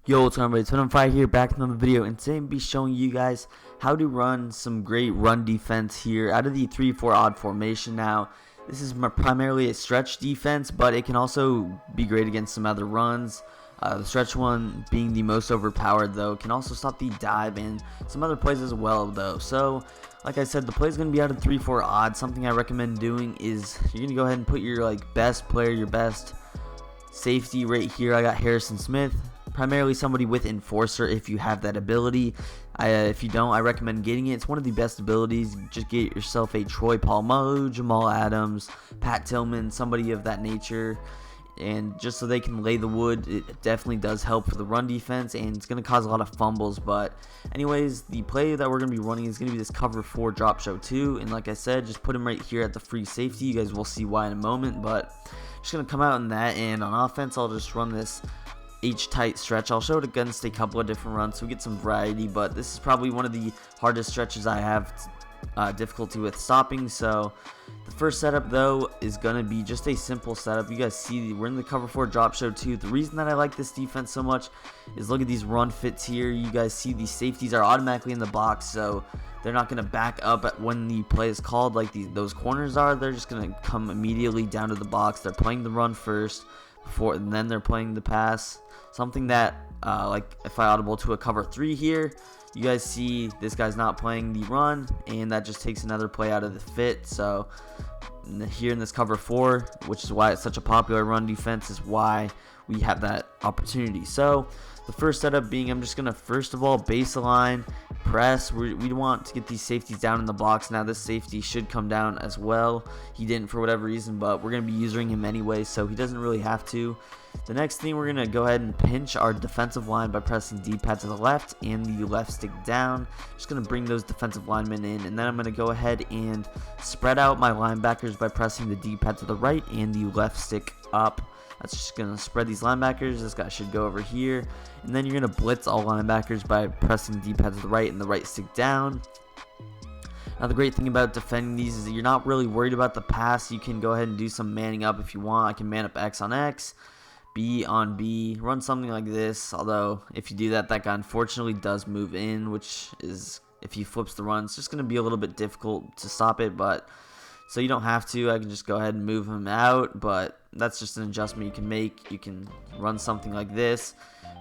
Yo, what's going on, everybody? It's VENM here, back with another video, and today I'm going to be showing you guys how to run some great run defense here out of the 3-4 odd formation. Now, this is primarily a stretch defense, but it can also be great against some other runs. The stretch one being the most overpowered, though, can also stop the dive and some other plays as well, though. So, like I said, the play is going to be out of 3-4 odd. Something I recommend doing is you're going to go ahead and put your best player, your best safety right here. I got Harrison Smith. Primarily somebody with Enforcer if you have that ability. If you don't, I recommend getting it. It's one of the best abilities. Just get yourself a Troy Polamalu, Jamal Adams, Pat Tillman, somebody of that nature. And just so they can lay the wood, it definitely does help for the run defense, and it's going to cause a lot of fumbles. But anyways, the play that we're going to be running is going to be this cover 4 drop show 2. And like I said, just put him right here at the free safety. You guys will see why in a moment. But just going to come out in that, and on offense, I'll just run this H-tight stretch. I'll show it against a couple of different runs so we get some variety, but this is probably one of the hardest stretches I have difficulty with stopping. So the first setup, though, is going to be just a simple setup. You guys see we're in the cover 4 drop show 2. The reason that I like this defense so much is look at these run fits here. You guys see these safeties are automatically in the box, so they're not going to back up when the play is called like those corners are. They're just going to come immediately down to the box. They're playing the run first, and then they're playing the pass. Something that, like if I audible to a cover 3 here, you guys see this guy's not playing the run, and that just takes another play out of the fit. So here in this cover 4, which is why it's such a popular run defense, is why we have that opportunity. So the first setup being, I'm just going to first of all baseline press. We want to get these safeties down in the box. Now this safety should come down as well. He didn't for whatever reason, but we're going to be using him anyway, so he doesn't really have to. The next thing, we're going to go ahead and pinch our defensive line by pressing D-pad to the left and the left stick down. Just going to bring those defensive linemen in, and then I'm going to go ahead and spread out my linebackers by pressing the D-pad to the right and the left stick up. That's just going to spread these linebackers. This guy should go over here. And then you're going to blitz all linebackers by pressing D-pad to the right and the right stick down. Now the great thing about defending these is that you're not really worried about the pass. You can go ahead and do some manning up if you want. I can man up X on X, B on B, run something like this. Although if you do that, that guy unfortunately does move in, which is, if he flips the run, it's just going to be a little bit difficult to stop it. But so you don't have to. I can just go ahead and move him out, but that's just an adjustment you can make. You can run something like this,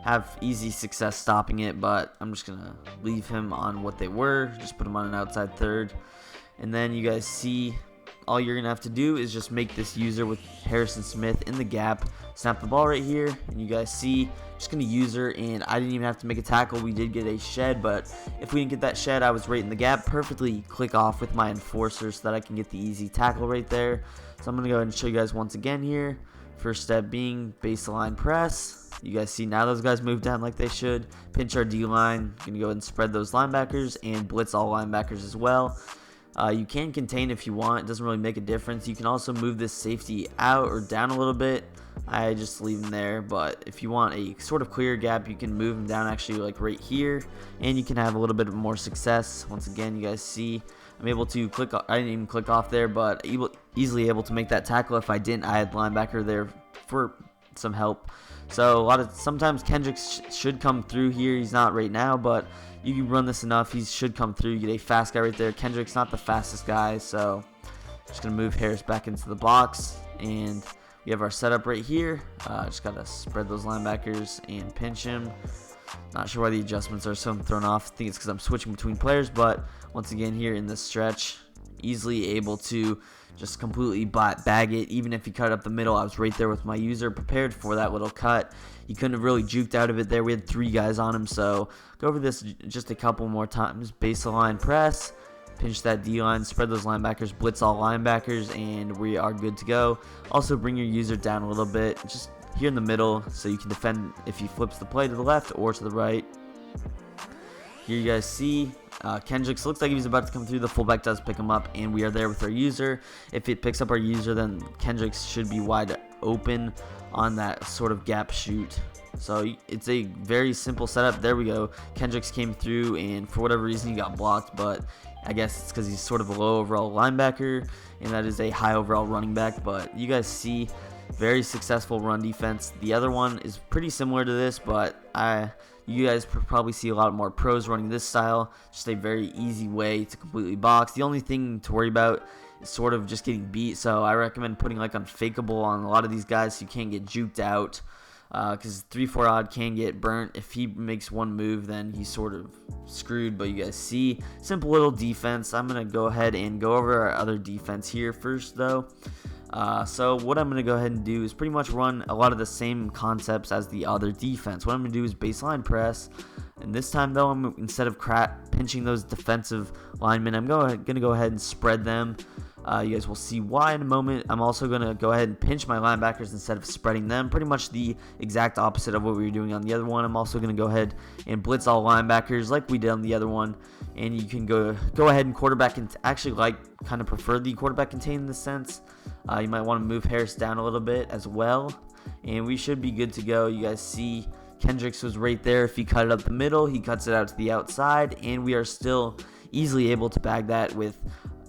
have easy success stopping it, but I'm just going to leave him on what they were. Just put him on an outside third. And then you guys see, all you're going to have to do is just make this user with Harrison Smith in the gap, snap the ball right here, and you guys see, just going to user, and I didn't even have to make a tackle. We did get a shed, but if we didn't get that shed, I was right in the gap, perfectly click off with my Enforcer so that I can get the easy tackle right there. So I'm going to go ahead and show you guys once again here. First step being baseline press. You guys see now those guys move down like they should. Pinch our D-line. Going to go ahead and spread those linebackers and blitz all linebackers as well. You can contain if you want. It doesn't really make a difference. You can also move this safety out or down a little bit. I just leave him there, but if you want a sort of clear gap, you can move him down actually like right here, and you can have a little bit more success. Once again, you guys see I'm able to click. I didn't even click off there, but easily able to make that tackle. If I didn't, I had linebacker there for some help. So sometimes Kendrick should come through here. He's not right now, but you can run this enough, he should come through. You get a fast guy right there. Kendrick's not the fastest guy, so just gonna move Harris back into the box, and we have our setup right here. Just gotta spread those linebackers and pinch him. Not sure why the adjustments are so thrown off. I think it's because I'm switching between players, but once again here in this stretch, easily able to just completely bag it. Even if he cut up the middle, I was right there with my user, prepared for that little cut. He couldn't have really juked out of it there. We had 3 guys on him, so go over this just a couple more times. Baseline press, pinch that D-line, spread those linebackers, blitz all linebackers, and we are good to go. Also bring your user down a little bit, just here in the middle, so you can defend if he flips the play to the left or to the right. Here you guys see Kendricks looks like he was about to come through. The fullback does pick him up, and we are there with our user. If it picks up our user, then Kendricks should be wide open on that sort of gap shoot. So it's a very simple setup. There we go. Kendricks came through, and for whatever reason he got blocked, but I guess it's because he's sort of a low overall linebacker, and that is a high overall running back. But you guys see Very successful run defense. The other one is pretty similar to this, but you guys probably see a lot more pros running this style. Just a very easy way to completely box. The only thing to worry about is sort of just getting beat, so I recommend putting like unfakeable on a lot of these guys so you can't get juked out, because 3-4 odd can get burnt. If he makes one move, then he's sort of screwed. But you guys see, simple little defense. I'm going to go ahead and go over our other defense here first though. So what I'm going to go ahead and do is pretty much run a lot of the same concepts as the other defense. What I'm going to do is baseline press, and this time though, instead of pinching those defensive linemen, I'm going to go ahead and spread them. You guys will see why in a moment. I'm also going to go ahead and pinch my linebackers instead of spreading them. Pretty much the exact opposite of what we were doing on the other one. I'm also going to go ahead and blitz all linebackers like we did on the other one. And you can go ahead and quarterback, and actually kind of prefer the quarterback contain in this sense. You might want to move Harris down a little bit as well. And we should be good to go. You guys see Kendricks was right there. If he cut it up the middle, he cuts it out to the outside. And we are still easily able to bag that with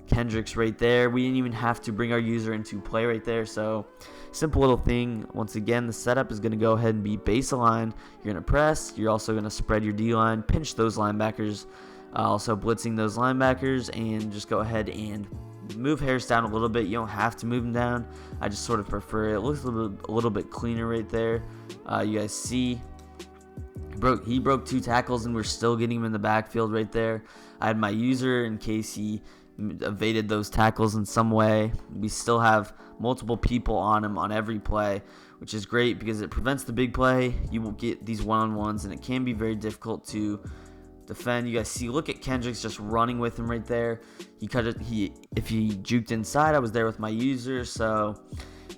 Kendricks right there. We didn't even have to bring our user into play right there. So simple little thing. Once again, the setup is going to go ahead and be baseline. You're going to press. You're also going to spread your D-line, pinch those linebackers, also blitzing those linebackers, and just go ahead and move Harris down a little bit. You don't have to move him down. I just sort of prefer it. It looks a little bit cleaner right there. You guys see he broke 2 tackles, and we're still getting him in the backfield right there. I had my user in case he evaded those tackles in some way. We still have multiple people on him on every play, which is great because it prevents the big play. You will get these one-on-ones, and it can be very difficult to defend. You guys see, look at Kendricks just running with him right there. He cut it. If he juked inside, I was there with my user. So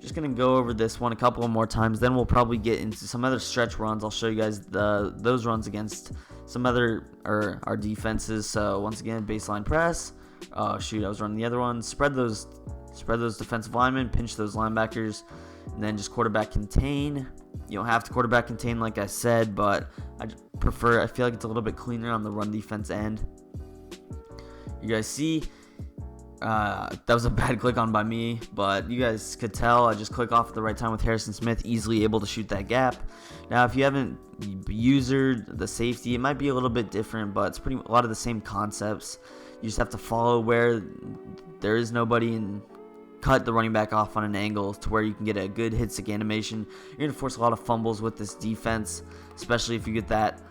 just gonna go over this one a couple of more times, then we'll probably get into some other stretch runs. I'll show you guys those runs against some other our defenses. So once again, baseline press. Oh shoot, I was running the other one. Spread those defensive linemen, pinch those linebackers, and then just quarterback contain. You don't have to quarterback contain like I said, but I feel like it's a little bit cleaner on the run defense end. You guys see, that was a bad click on by me, but you guys could tell I just click off at the right time with Harrison Smith, easily able to shoot that gap. Now, if you haven't usered the safety, it might be a little bit different, but it's a lot of the same concepts. You just have to follow where there is nobody and cut the running back off on an angle to where you can get a good hit stick animation. You're going to force a lot of fumbles with this defense, especially if you get that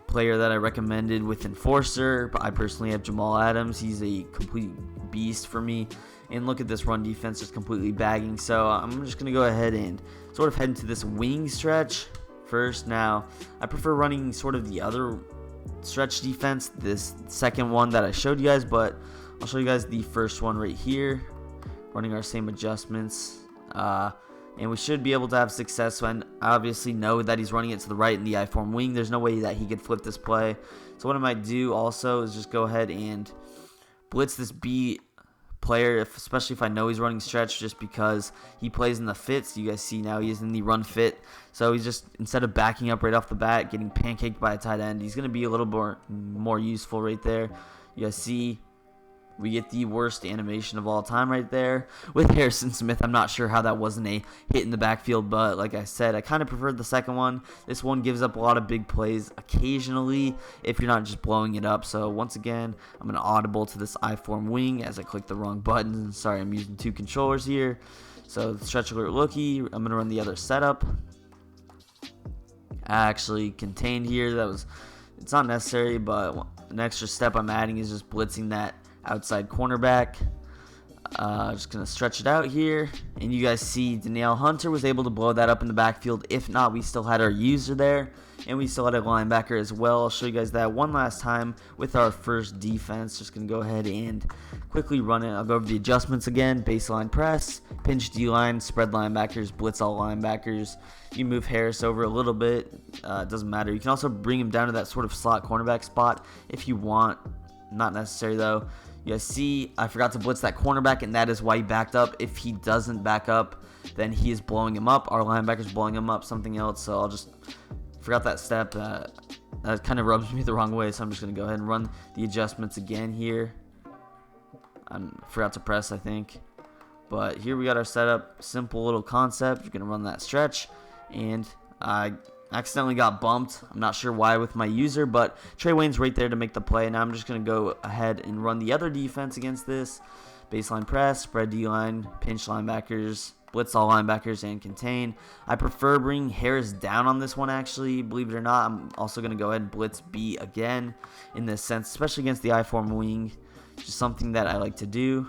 player that I recommended with Enforcer. But I personally have Jamal Adams. He's a complete beast for me. And look at this run defense just completely bagging. So I'm just going to go ahead and sort of head into this wing stretch first. Now, I prefer running sort of the other stretch defense, this second one that I showed you guys, but I'll show you guys the first one right here, running our same adjustments, and we should be able to have success. And I obviously know that he's running it to the right in the I-form wing. There's no way that he could flip this play. So what I might do also is just go ahead and blitz this B player, especially if I know he's running stretch, just because he plays in the fits. You guys see now he is in the run fit, so he's just, instead of backing up right off the bat, getting pancaked by a tight end, he's going to be a little more useful right there. You guys see we get the worst animation of all time right there with Harrison Smith. I'm not sure how that wasn't a hit in the backfield, but like I said, I kind of preferred the second one. This one gives up a lot of big plays occasionally if you're not just blowing it up. So once again, I'm going to audible to this I-form wing as I click the wrong button. Sorry, I'm using 2 controllers here. So stretch alert looky. I'm going to run the other setup. I actually contained here. It's not necessary, but an extra step I'm adding is just blitzing that outside cornerback. Just gonna stretch it out here, and you guys see Danielle Hunter was able to blow that up in the backfield. If not, we still had our user there, and we still had a linebacker as well. I'll show you guys that one last time with our first defense. Just gonna go ahead and quickly run it. I'll go over the adjustments again. Baseline press, pinch D-line, spread linebackers, blitz all linebackers. You move Harris over a little bit, it doesn't matter. You can also bring him down to that sort of slot cornerback spot if you want. Not necessary though. You guys see, I forgot to blitz that cornerback, and that is why he backed up. If he doesn't back up, then he is blowing him up. Our linebacker's blowing him up, something else. So I'll just forgot that step. That kind of rubs me the wrong way, so I'm just going to go ahead and run the adjustments again here. I forgot to press, I think. But here we got our setup, simple little concept. You're going to run that stretch, and I accidentally got bumped. I'm not sure why with my user, but Trey Wayne's right there to make the play. Now I'm just going to go ahead and run the other defense against this. Baseline press, spread D-line, pinch linebackers, blitz all linebackers, and contain. I prefer bringing Harris down on this one, actually. Believe it or not, I'm also going to go ahead and blitz B again in this sense, especially against the I-form wing. Just something that I like to do.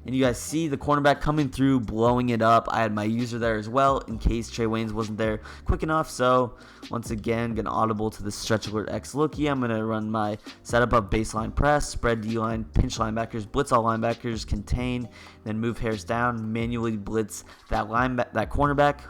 And you guys see the cornerback coming through, blowing it up. I had my user there as well in case Trey Waynes wasn't there quick enough. So once again, going to audible to the stretch alert X looky. I'm going to run my setup of baseline press, spread D-line, pinch linebackers, blitz all linebackers, contain, then move Harris down, manually blitz that cornerback.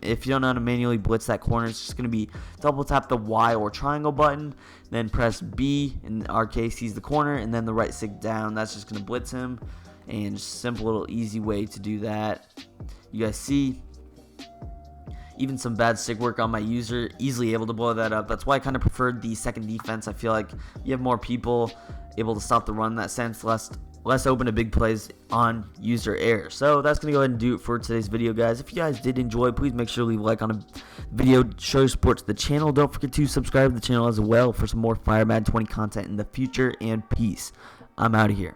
If you don't know how to manually blitz that corner, it's just going to be double tap the Y or triangle button, then press B. In our case, he's the corner, and then the right stick down. That's just going to blitz him. And just simple little easy way to do that. You guys see even some bad stick work on my user, easily able to blow that up. That's why I kind of preferred the second defense. I feel like you have more people able to stop the run in that sense, less open to big plays on user error. So that's going to go ahead and do it for today's video, guys. If you guys did enjoy, please make sure to leave a like on a video, show your support to the channel. Don't forget to subscribe to the channel as well for some more Fire Madden 20 content in the future, and peace. I'm out of here.